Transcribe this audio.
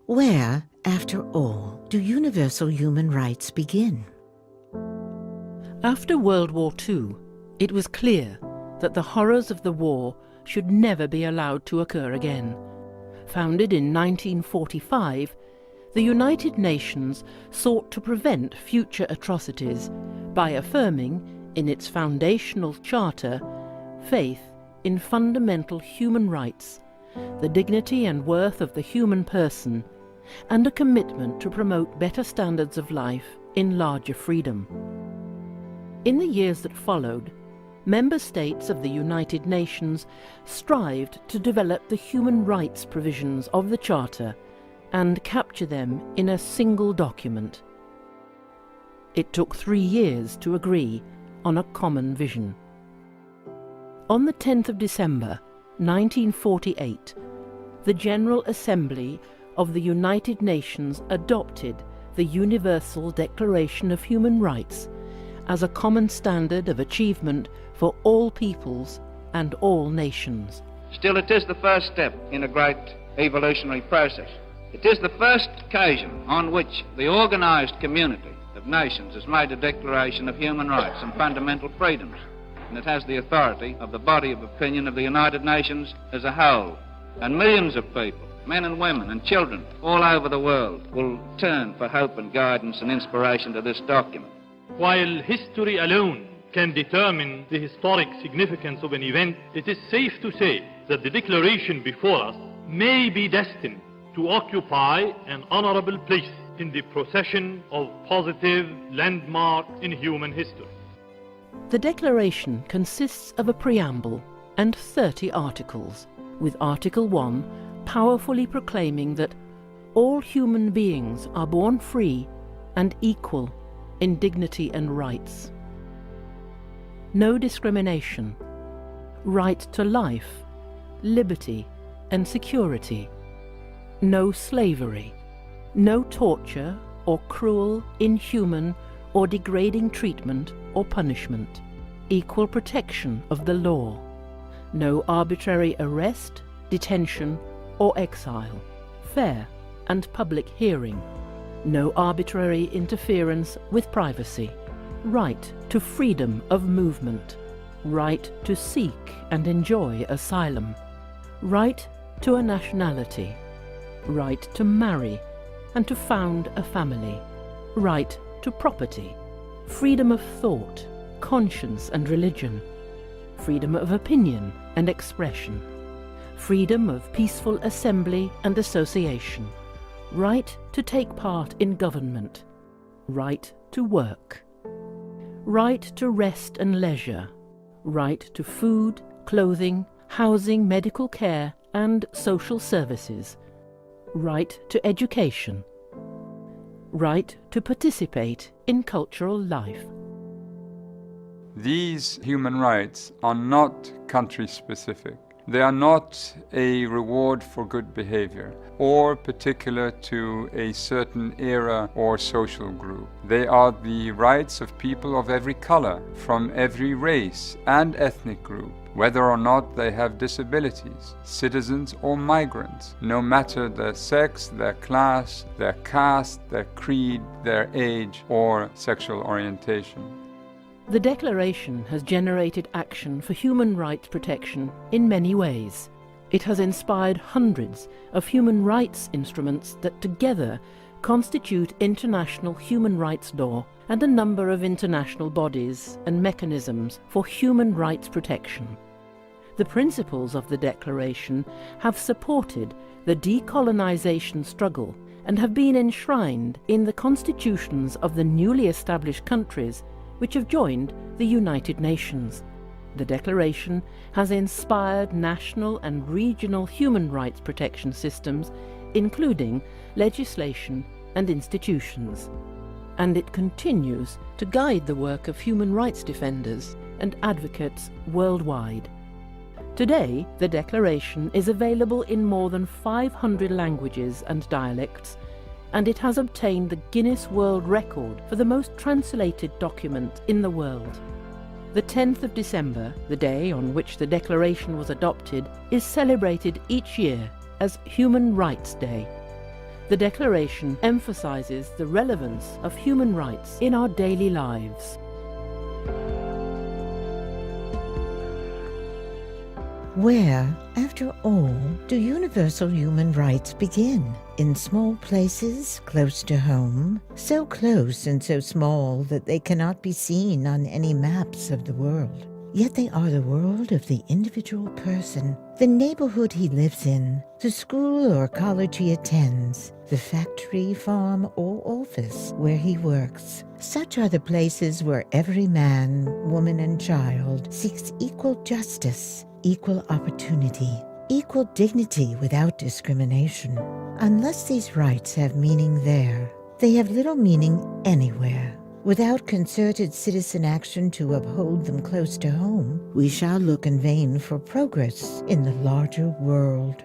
Where, after all, do universal human rights begin? After World War II, it was clear that the horrors of the war should never be allowed to occur again. Founded in 1945, the United Nations sought to prevent future atrocities by affirming, in its foundational charter, faith in fundamental human rights, the dignity and worth of the human person, and a commitment to promote better standards of life in larger freedom. In the years that followed, member states of the United Nations strived to develop the human rights provisions of the Charter and capture them in a single document. It took 3 years to agree on a common vision. On the 10th of December 1948, the General Assembly of the United Nations adopted the Universal Declaration of Human Rights as a common standard of achievement for all peoples and all nations. Still, it is the first step in a great evolutionary process. It is the first occasion on which the organised community of nations has made a declaration of human rights and fundamental freedoms, and it has the authority of the body of opinion of the United Nations as a whole. And millions of people, men and women and children all over the world, will turn for hope and guidance and inspiration to this document. While history alone can determine the historic significance of an event, it is safe to say that the declaration before us may be destined to occupy an honorable place in the procession of positive landmarks in human history. The Declaration consists of a preamble and 30 articles, with Article 1 powerfully proclaiming that all human beings are born free and equal in dignity and rights. No discrimination, right to life, liberty and security, no slavery, no torture or cruel, inhuman or degrading treatment or punishment, equal protection of the law, no arbitrary arrest, detention or exile, fair and public hearing, no arbitrary interference with privacy, right to freedom of movement, right to seek and enjoy asylum, right to a nationality, right to marry and to found a family, right to property, freedom of thought, conscience and religion, freedom of opinion and expression, freedom of peaceful assembly and association, right to take part in government, right to work, right to rest and leisure, right to food, clothing, housing, medical care and social services, right to education, right to participate in cultural life. These human rights are not country-specific. They are not a reward for good behavior or particular to a certain era or social group. They are the rights of people of every color, from every race and ethnic group, whether or not they have disabilities, citizens or migrants, no matter their sex, their class, their caste, their creed, their age, or sexual orientation. The Declaration has generated action for human rights protection in many ways. It has inspired hundreds of human rights instruments that together constitute international human rights law and a number of international bodies and mechanisms for human rights protection. The principles of the Declaration have supported the decolonization struggle and have been enshrined in the constitutions of the newly established countries which have joined the United Nations. The Declaration has inspired national and regional human rights protection systems, including legislation and institutions. And it continues to guide the work of human rights defenders and advocates worldwide. Today, the Declaration is available in more than 500 languages and dialects, and it has obtained the Guinness World Record for the most translated document in the world. The 10th of December, the day on which the Declaration was adopted, is celebrated each year as Human Rights Day. the Declaration emphasizes the relevance of human rights in our daily lives. Where, after all, do universal human rights begin? In small places, close to home, so close and so small that they cannot be seen on any maps of the world. Yet they are the world of the individual person, the neighborhood he lives in, the school or college he attends, the factory, farm, or office where he works. Such are the places where every man, woman, and child seeks equal justice, equal opportunity, equal dignity without discrimination. Unless these rights have meaning there, they have little meaning anywhere. Without concerted citizen action to uphold them close to home, we shall look in vain for progress in the larger world.